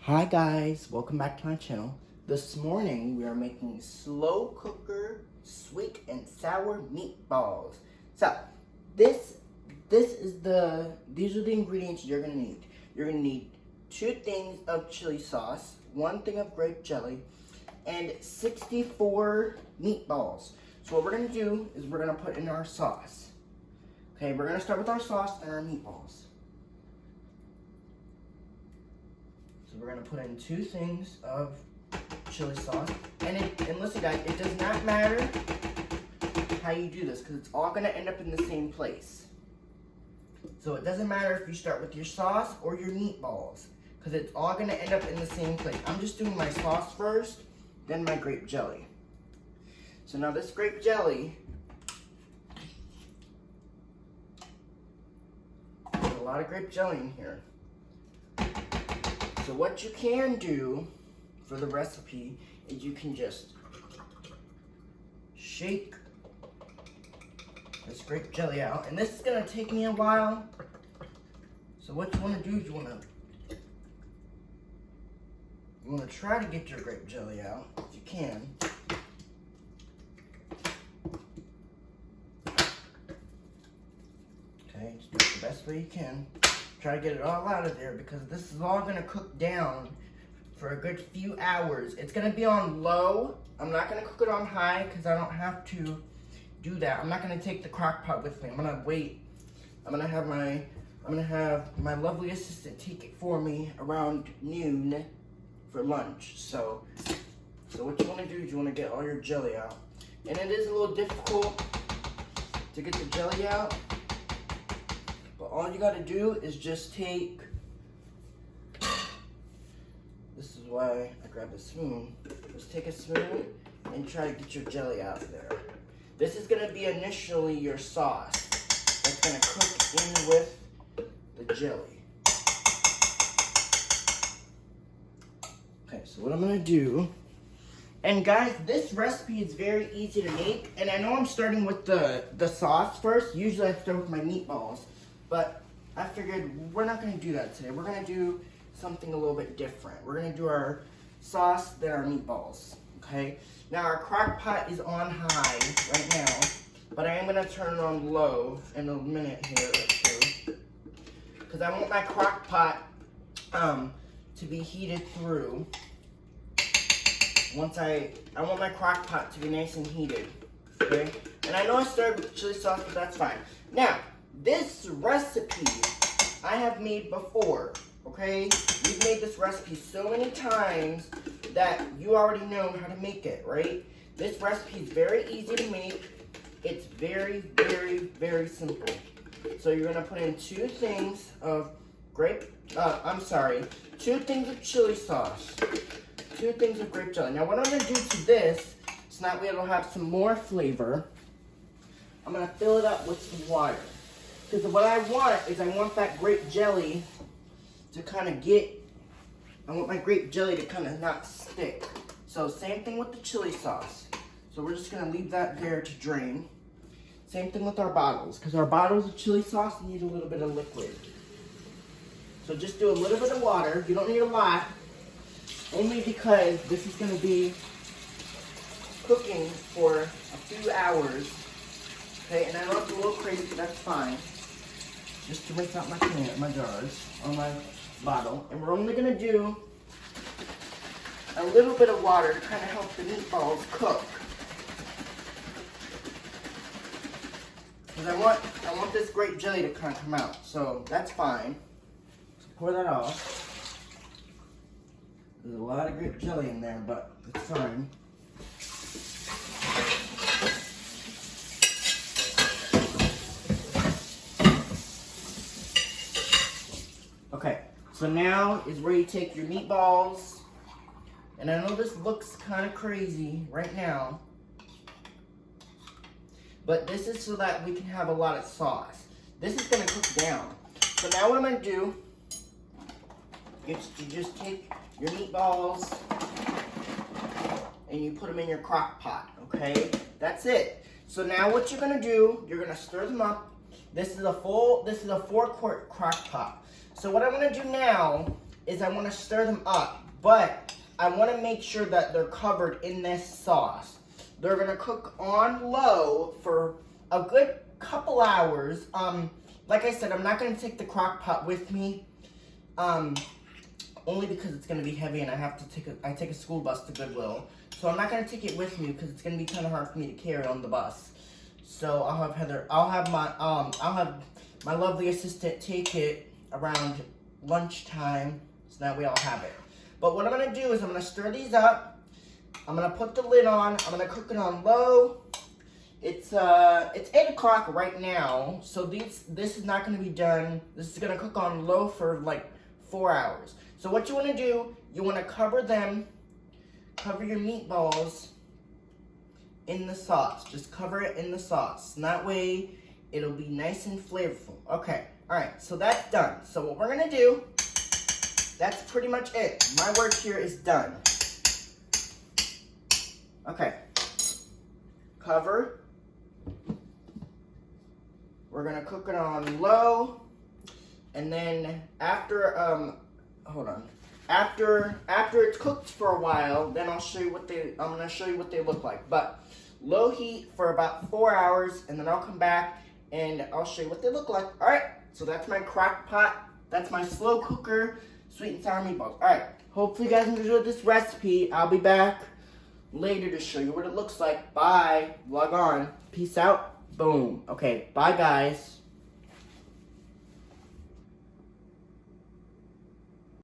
Hi guys, welcome back to my channel. This morning we are making slow cooker sweet and sour meatballs. So these are the ingredients you're gonna need. You're gonna need 2 things of chili sauce, 1 thing of grape jelly, and 64 meatballs. So what we're gonna do is we're gonna put in our sauce. Okay, we're gonna start with our sauce and our meatballs. So we're gonna put in 2 things of chili sauce. And listen guys, it does not matter how you do this because it's all gonna end up in the same place. So it doesn't matter if you start with your sauce or your meatballs because it's all gonna end up in the same place. I'm just doing my sauce first, then my grape jelly. So now this grape jelly, there's a lot of grape jelly in here. So what you can do for the recipe is you can just shake this grape jelly out. And this is going to take me a while. So what you want to do is you want to try to get your grape jelly out if you can. Okay, just do it the best way you can. Try to get it all out of there because this is all going to cook down for a good few hours. It's going to be on low. I'm not going to cook it on high because I don't have to do that. I'm not going to take the crock pot with me. I'm going to wait. I'm going to have my lovely assistant take it for me around noon for lunch. So what you want to do is you want to get all your jelly out. And it is a little difficult to get the jelly out. But all you got to do is just take, this is why I grabbed a spoon, just take a spoon and try to get your jelly out of there. This is going to be initially your sauce that's going to cook in with the jelly. Okay, so what I'm going to do, and guys, this recipe is very easy to make, and I know I'm starting with the sauce first. Usually I start with my meatballs. But I figured we're not going to do that today. We're going to do something a little bit different. We're going to do our sauce, then our meatballs, okay? Now our crock pot is on high right now, but I am going to turn it on low in a minute here or two. Because I want my crock pot to be heated through. I want my crock pot to be nice and heated, okay? And I know I started with chili sauce, but that's fine. Now, this recipe I have made before, okay? We've made this recipe so many times that you already know how to make it, right? This recipe is very easy to make. It's very, very, very simple. So you're gonna put in 2 things of 2 things of chili sauce, 2 things of grape jelly. Now what I'm gonna do to this, so that way it'll have some more flavor, I'm gonna fill it up with some water. Because what I want that grape jelly to kind of my grape jelly to kind of not stick. So same thing with the chili sauce. So we're just going to leave that there to drain. Same thing with our bottles, because our bottles of chili sauce need a little bit of liquid. So just do a little bit of water. You don't need a lot, only because this is going to be cooking for a few hours. Okay, and I know it's a little crazy, but that's fine. Just to rinse out my jars, or my bottle. And we're only going to do a little bit of water to kind of help the meatballs cook. Because I want this grape jelly to kind of come out. So that's fine. So pour that off. There's a lot of grape jelly in there, but it's fine. Okay, so now is where you take your meatballs, and I know this looks kind of crazy right now, but this is so that we can have a lot of sauce. This is going to cook down. So now what I'm going to do is you just take your meatballs and you put them in your crock pot, okay? That's it. So now what you're going to do, you're going to stir them up. This is a 4-quart crock pot. So what I'm going to do now is I want to stir them up, but I want to make sure that they're covered in this sauce. They're going to cook on low for a good couple hours. Like I said, I'm not going to take the crock pot with me, only because it's going to be heavy and I take a school bus to Goodwill. So I'm not going to take it with me because it's going to be kind of hard for me to carry on the bus. So I'll have my lovely assistant take it around lunchtime, so that way I'll have it. But what I'm going to do is I'm going to stir these up. I'm going to put the lid on. I'm going to cook it on low. It's 8 o'clock right now, so this is not going to be done. This is going to cook on low for like 4 hours. So what you want to do, you want to cover your meatballs in the sauce. Just cover it in the sauce, and that way it'll be nice and flavorful. Okay, all right, so that's done. So what we're going to do, that's pretty much it. My work here is done. Okay, cover. We're gonna cook it on low, and then after it's cooked for a while, then I'm gonna show you what they look like. But low heat for about 4 hours, and then I'll come back and I'll show you what they look like. All right, so that's my crock pot. That's my slow cooker sweet and sour meatballs. All right, hopefully you guys enjoyed this recipe. I'll be back later to show you what it looks like. Bye. Log on. Peace out. Boom. Okay, bye guys.